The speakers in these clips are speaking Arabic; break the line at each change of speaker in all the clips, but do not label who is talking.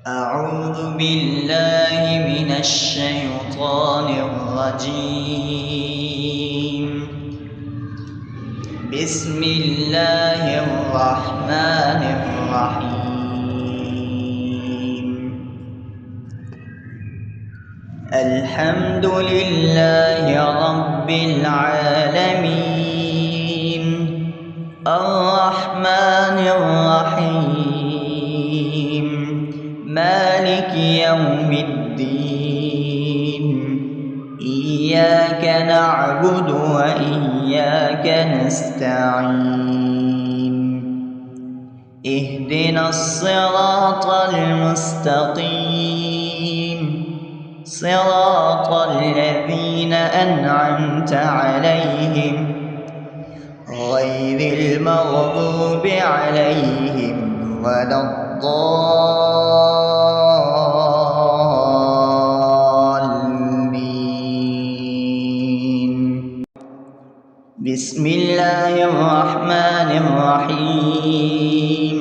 أعوذ بالله من الشيطان الرجيم. بسم الله الرحمن الرحيم. الحمد لله رب العالمين، الرحمن الرحيم، مالك يوم الدين. إياك نعبد وإياك نستعين. اهدنا الصراط المستقيم، صراط الذين أنعمت عليهم غير المغضوب عليهم ولا الضالين. بسم الله الرحمن الرحيم.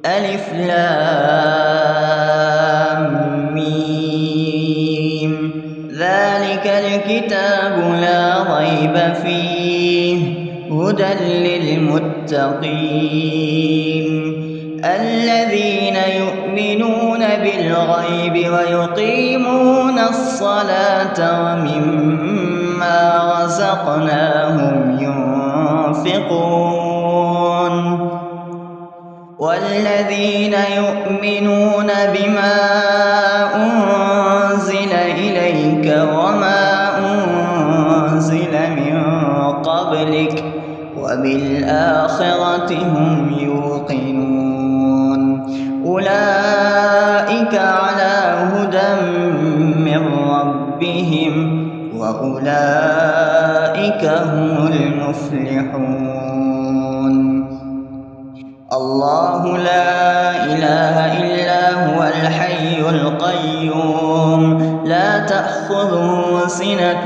ألف لام ميم. ذلك الكتاب لا ريب فيه هدى للمتقين الذين يؤمنون بالغيب ويقيمون الصلاة ومما رزقناهم ينفقون والذين يؤمنون بما أنزل إليك وما أنزل من قبلك وبالآخرة هم يوقنون أولئك على هدى من ربهم وأولئك هم المفلحون. الله لا إله إلا هو الحي القيوم لا تأخذه سنة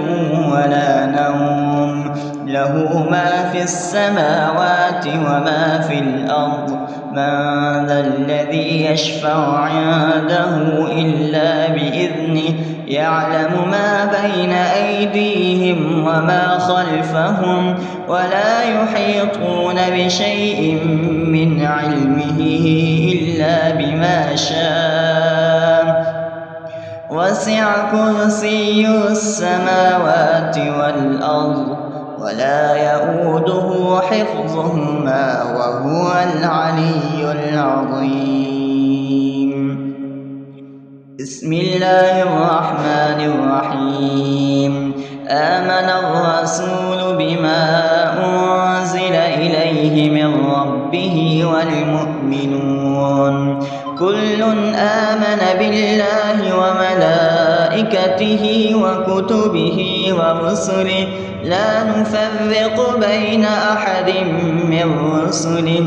ولا نوم له ما في السماوات وما في الأرض من ذا الذي يشفع عنده إلا بإذنه يعلم ما بين أيديهم وما خلفهم ولا يحيطون بشيء من علمه إلا بما شاء وسع كرسيه السماوات والأرض ولا يؤوده حفظهما وهو العلي العظيم. بسم الله الرحمن الرحيم. آمن الرسول بما أنزل إليه من ربه والمؤمنون كل آمن بالله وملائكته وكتبه ورسله لا نفرق بين أحد من رسله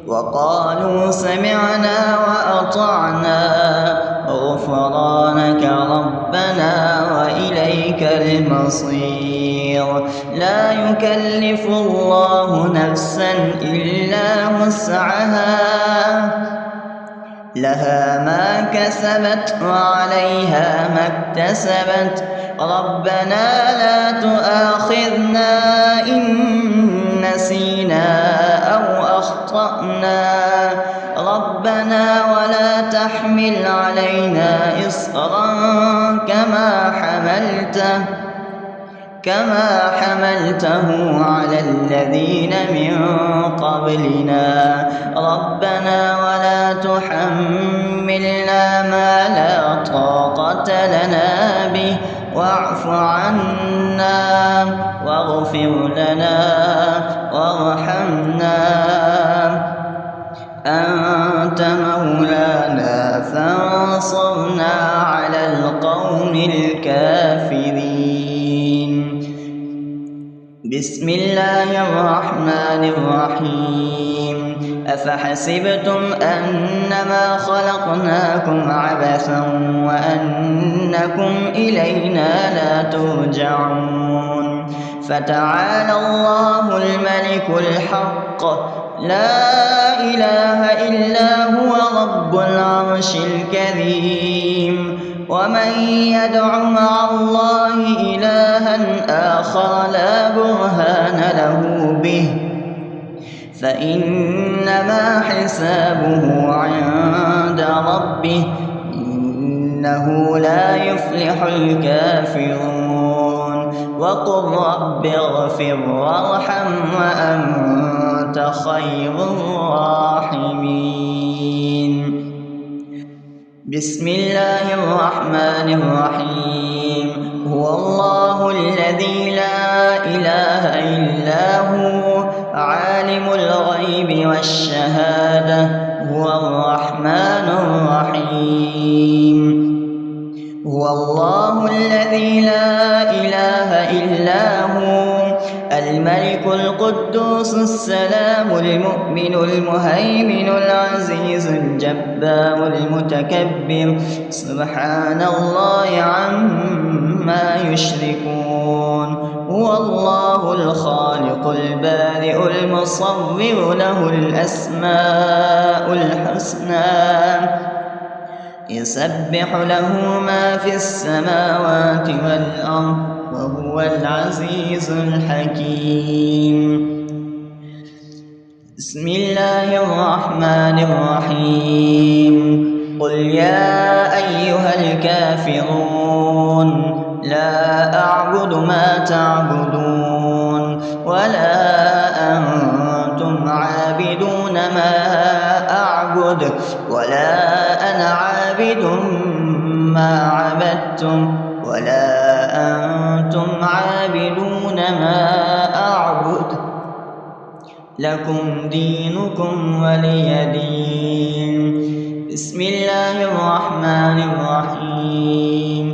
وقالوا سمعنا وأطعنا غفرانك ربنا وإليك المصير. لا يكلف الله نفسا إلا وسعها لها ما كسبت وعليها ما اكتسبت ربنا لا تؤاخذنا إن نسينا أو أخطأنا ربنا ولا تحمل علينا إصرا كما حملته على الذين من قبلنا ربنا ولا تحملنا ما لا طاقة لنا به واعف عنا واغفر لنا وارحمنا أنت مولانا فانصرنا على القوم الكافرين. بسم الله الرحمن الرحيم. أفحسبتم أنما خلقناكم عبثا وأنكم إلينا لا ترجعون فتعالى الله الملك الحق لا إله إلا هو رب العرش الكريم. ومن يدع مع الله إلها آخر لا برهان له به فإنما حسابه عند ربه إنه لا يفلح الكافرون. وقل رب اغفر وارحم وأنت خير الراحمين. بسم الله الرحمن الرحيم. هو الله الذي لا إله إلا هو عالم الغيب والشهادة هو الرحمن الرحيم. هو الله الذي لا إله إلا هو الملك القدوس السلام المؤمن المهيمن العزيز الجبار المتكبر سبحان الله عما يشركون. هو الله الخالق البارئ المصور له الأسماء الحسنى يسبح له ما في السماوات والأرض وهو العزيز الحكيم. بسم الله الرحمن الرحيم. قل يا أيها الكافرون لا أعبد ما تعبدون ولا أنتم عابدون ما أعبد ولا أنا عابد ما عبدتم ولا أنتم عابدون ما أعبد لكم دينكم ولي دين. بسم الله الرحمن الرحيم.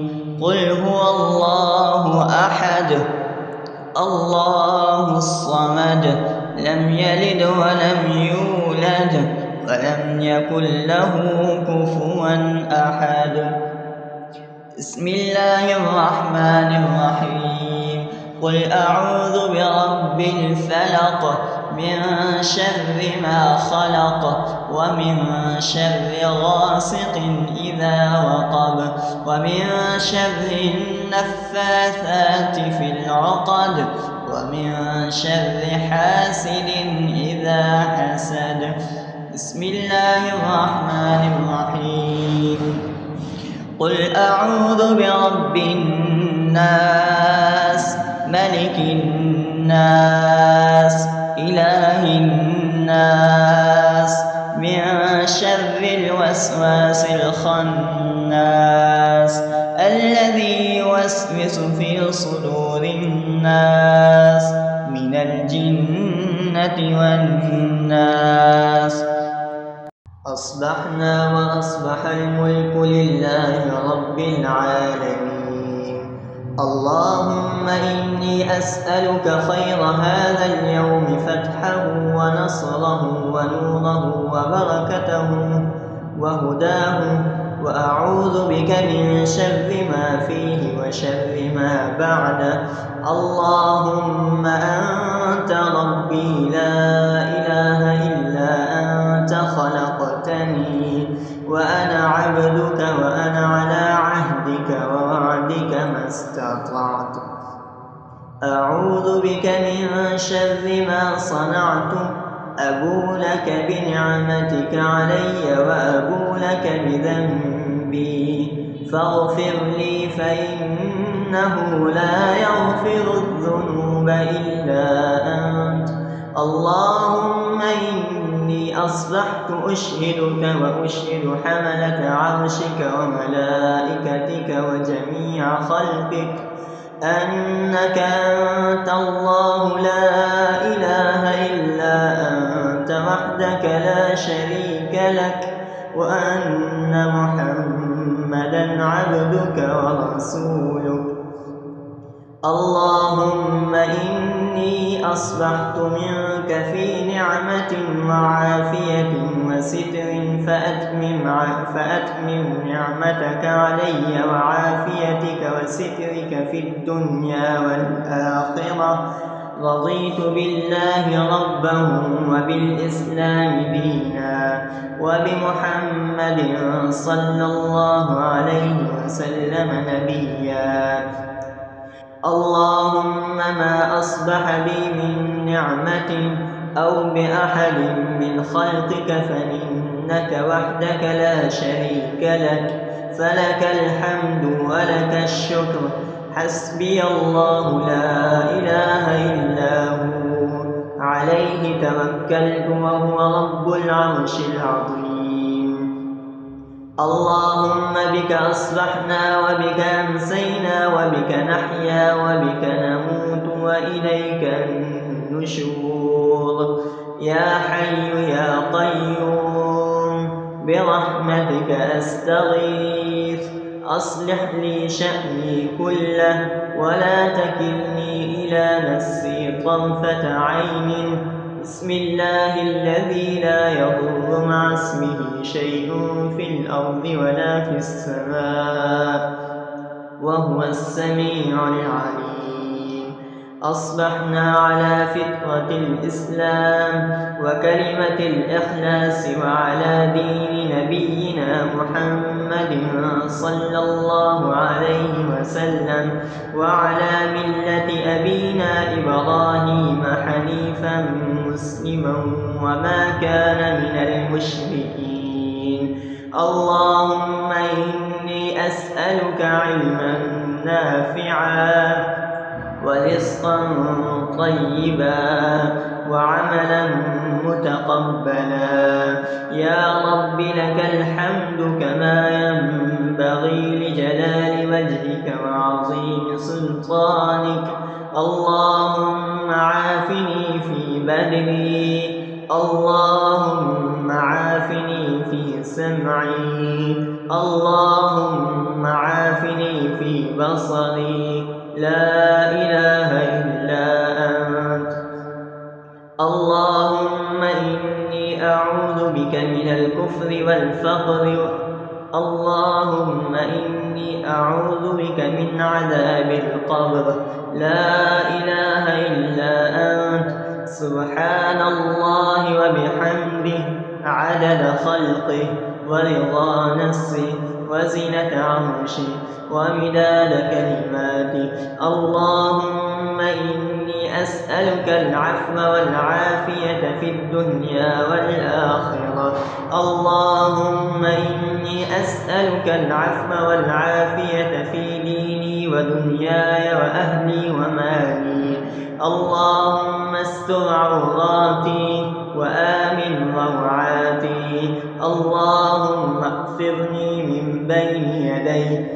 قل هو الله أحد الله الصمد لم يلد ولم يولد ولم يكن له كفوا أحد. بسم الله الرحمن الرحيم. قل أعوذ برب الفلق من شر ما خلق ومن شر غاسق إذا وقب ومن شر النفاثات في العقد ومن شر حاسد إذا حسد. بسم الله الرحمن الرحيم. قل أعوذ برب الناس ملك الناس إله الناس من شر الوسواس الخناس الذي يوسوس في صدور الناس من الجنة والناس. أصبحنا وأصبح الملك لله رب العالمين. اللهم إني أسألك خير هذا اليوم فتحه ونصره ونوره وبركته وهداه وأعوذ بك من شر ما فيه وشر ما بعده. اللهم أنت ربي لا إله إلا أنت خلقتني وأنا عبدك وأنا على عهدك ووعدك ما استطعت. أعوذ بك من شر ما صنعت أبو لك بنعمتك علي وأبو لك بذنبي فاغفر لي فإنه لا يغفر الذنوب إلا أنت. اللهم إني أصبحت أشهدك وأشهد حملة عرشك وملائكتك وجميع خلقك أنك أنت الله لا إله إلا أنت وحدك لا شريك لك وأن محمدا عبدك ورسولك. اللهم إني أصبحت منك في نعمة وعافية وستر فأتمم نعمتك علي وعافيتك وسترك في الدنيا والآخرة رضيت بالله ربا وبالإسلام دينا وبمحمد صلى الله عليه وسلم نبيا. اللهم ما أصبح بي من نعمة أو بأحد من خلقك فمنك وحدك لا شريك لك، فلك الحمد ولك الشكر. حسبي الله لا إله إلا هو، عليه توكلت وهو رب العرش العظيم. اللهم بك أصبحنا وبك أمسينا وبك نحيا وبك نموت وإليك النشور. يا حي يا قيوم برحمتك أستغيث، أصلح لي شأني كله ولا تكلني إلى نفسي طرفة عين. بسم الله الذي لا يضر مع اسمه شيء في الأرض ولا في السماء وهو السميع العليم. أصبحنا على فطرة الإسلام وكلمة الإخلاص وعلى دين نبينا محمد صلى الله عليه وسلم وعلى ملة أبينا إبراهيم حنيفا مسلما وما كان من المشركين. اللهم إني أسألك علما نافعا ورزقا طيبا وعملا متقبلا. يا رب لك الحمد كما ينبغي لجلال وجهك وعظيم سلطانك. اللهم عافني في بدني، اللهم عافني في سمعي، اللهم عافني في بصري. لا إله إلا أنت. اللهم إني أعوذ بك من الكفر والفقر. اللهم إني أعوذ بك من عذاب القبر. لا إله إلا أنت. سبحان الله وبحمده عدد خلقه ورضا نفسه وزنة عرشه ومداد كلماته. اللهم إني أسألك العفو والعافية في الدنيا والآخرة. اللهم إني أسألك العفو والعافية في ديني ودنياي وأهلي ومالي. اللهم استر عوراتي وآمن روعاتي. اللهم اغفرني من بين يدي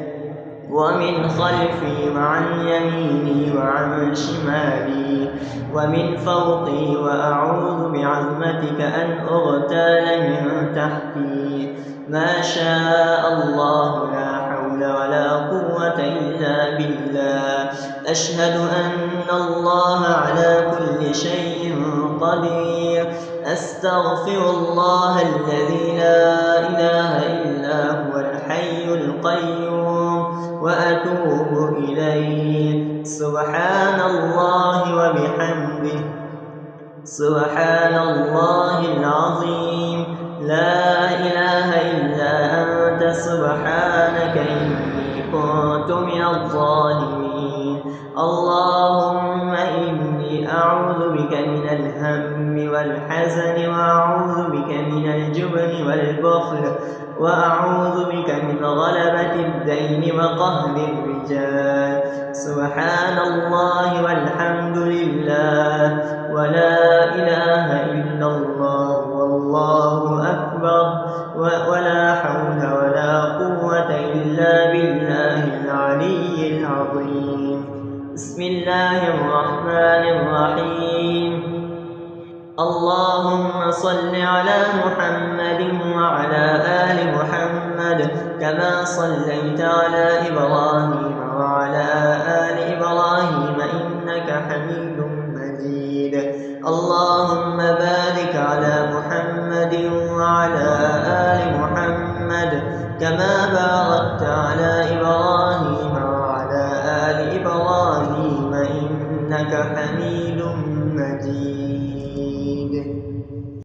ومن خلفي وعن يميني وعن شمالي ومن فوقي، وأعوذ بعظمتك أن أغتال من تحتي. ما شاء الله لا حول ولا قوة إلا بالله. أشهد أن الله على كل شيء قدير. أستغفر الله الذي لا إله إلا هو الحي القيوم وأتوب إليه. سبحان الله وبحمده، سبحان الله العظيم. لا إله إلا أنت سبحانك إني كنت من الظالمين. اللهم إني أعوذ بك من الهم والحزن وأعوذ بك من الجبن والبخل وأعوذ بك من غلبة الدين وقهر الرجال. سبحان الله والحمد لله ولا إله إلا الله والله أكبر ولا حول ولا قوة إلا بالله العلي العظيم. بسم الله الرحمن الرحيم. اللهم صل على محمد وعلى آل محمد كما صليت على إبراهيم